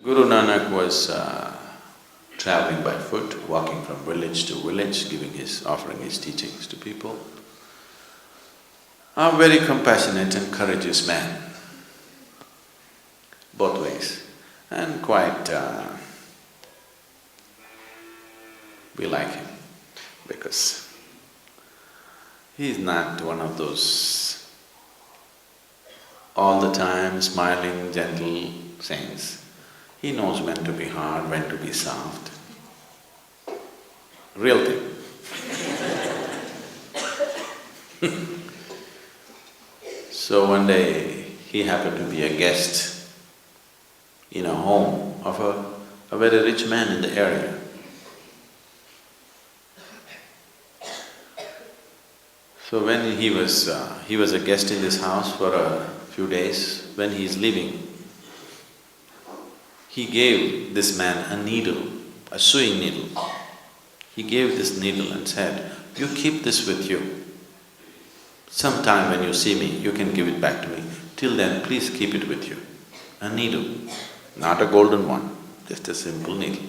Guru Nanak was traveling by foot, walking from village to village, offering his teachings to people. A very compassionate and courageous man, both ways, and quite… we like him because he's not one of those all the time smiling, gentle saints. He knows when to be hard, when to be soft. Real thing. So one day, he happened to be a guest in a home of a very rich man in the area. So when he was a guest in this house for a few days. When he is leaving, he gave this man a needle, a sewing needle. He gave this needle and said, "You keep this with you. Sometime when you see me, you can give it back to me. Till then, please keep it with you." A needle, not a golden one, just a simple needle.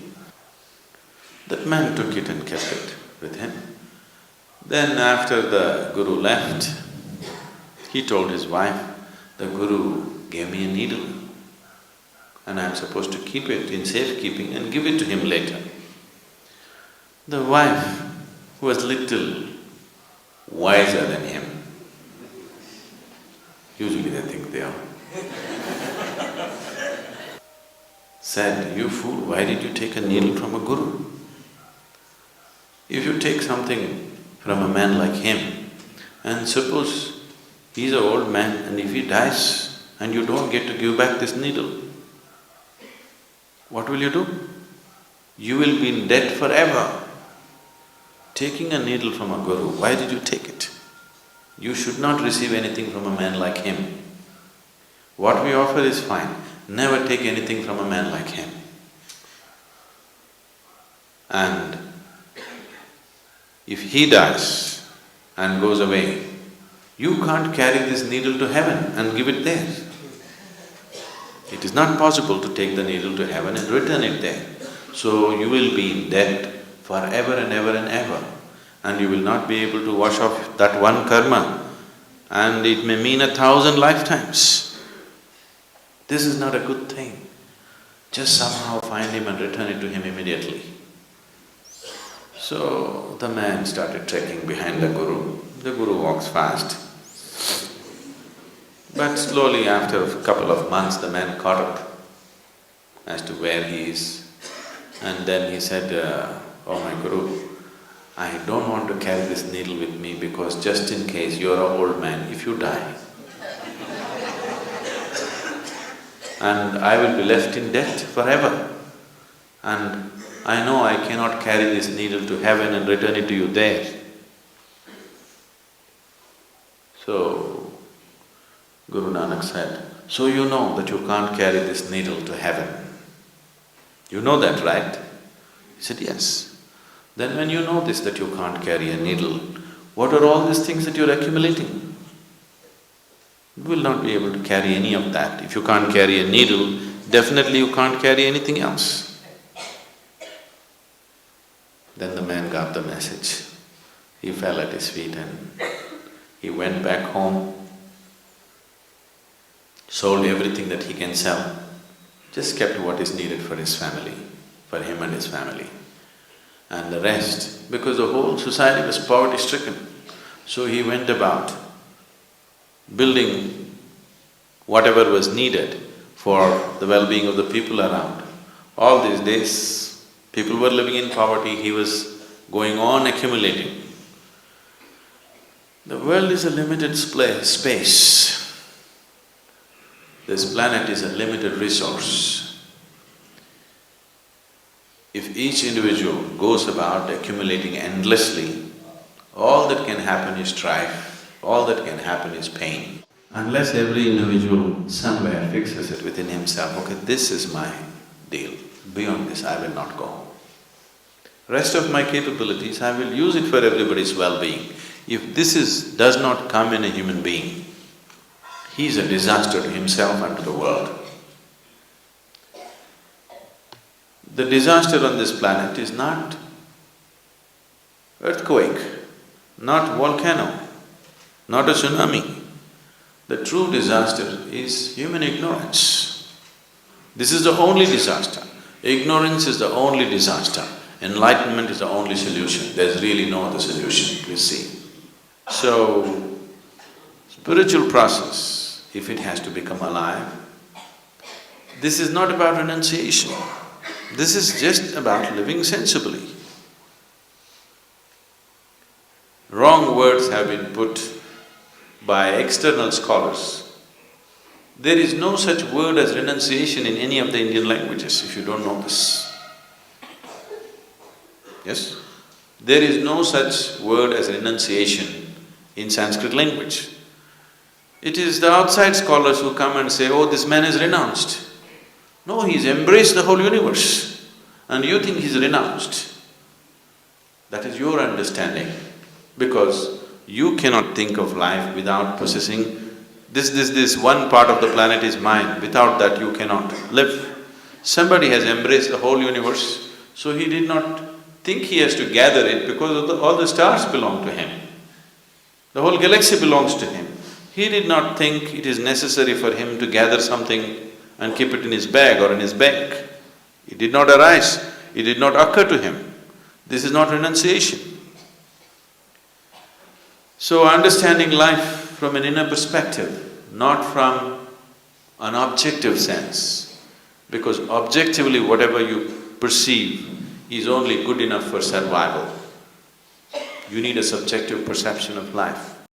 That man took it and kept it with him. Then after the Guru left, he told his wife, "The Guru gave me a needle and I'm supposed to keep it in safekeeping and give it to him later." The wife, who was little wiser than him, usually they think they are, said, "You fool, why did you take a needle from a Guru? If you take something from a man like him, and suppose he's an old man and if he dies and you don't get to give back this needle, what will you do? You will be in debt forever. Taking a needle from a Guru, why did you take it? You should not receive anything from a man like him. What we offer is fine, never take anything from a man like him. And if he dies and goes away, you can't carry this needle to heaven and give it there. It is not possible to take the needle to heaven and return it there. So you will be in debt forever and ever and ever, and you will not be able to wash off that one karma, and it may mean 1,000 lifetimes. This is not a good thing. Just somehow find him and return it to him immediately." So the man started trekking behind the Guru. The Guru walks fast. But slowly, after a couple of months, the man caught up as to where he is. And then he said, "Oh my Guru, I don't want to carry this needle with me because just in case you're an old man, if you die, and I will be left in debt forever. And I know I cannot carry this needle to heaven and return it to you there." So, Guru Nanak said, "So you know that you can't carry this needle to heaven. You know that, right?" He said, "Yes." "Then when you know this, that you can't carry a needle, what are all these things that you're accumulating? You will not be able to carry any of that. If you can't carry a needle, definitely you can't carry anything else." Then the man got the message. He fell at his feet and he went back home, sold everything that he can sell, just kept what is needed for his family, for him and his family. And the rest, because the whole society was poverty-stricken, so he went about building whatever was needed for the well-being of the people around. All these days, people were living in poverty, he was going on accumulating. The world is a limited space. This planet is a limited resource. If each individual goes about accumulating endlessly, all that can happen is strife, all that can happen is pain. Unless every individual somewhere fixes it within himself, okay, this is my deal, beyond this I will not go. Rest of my capabilities, I will use it for everybody's well-being. If this does not come in a human being, he is a disaster to himself and to the world. The disaster on this planet is not earthquake, not volcano, not a tsunami. The true disaster is human ignorance. This is the only disaster. Ignorance is the only disaster. Enlightenment is the only solution. There's really no other solution, please see. So, spiritual process, if it has to become alive, this is not about renunciation. This is just about living sensibly. Wrong words have been put by external scholars. There is no such word as renunciation in any of the Indian languages, if you don't know this. Yes? There is no such word as renunciation in Sanskrit language. It is the outside scholars who come and say, oh, this man has renounced. No, he's embraced the whole universe and you think he's renounced. That is your understanding, because you cannot think of life without possessing this one part of the planet is mine, without that you cannot live. Somebody has embraced the whole universe, so he did not think he has to gather it because all the stars belong to him. The whole galaxy belongs to him. He did not think it is necessary for him to gather something and keep it in his bag or in his bank. It did not arise, it did not occur to him. This is not renunciation. So understanding life from an inner perspective, not from an objective sense, because objectively whatever you perceive is only good enough for survival. You need a subjective perception of life.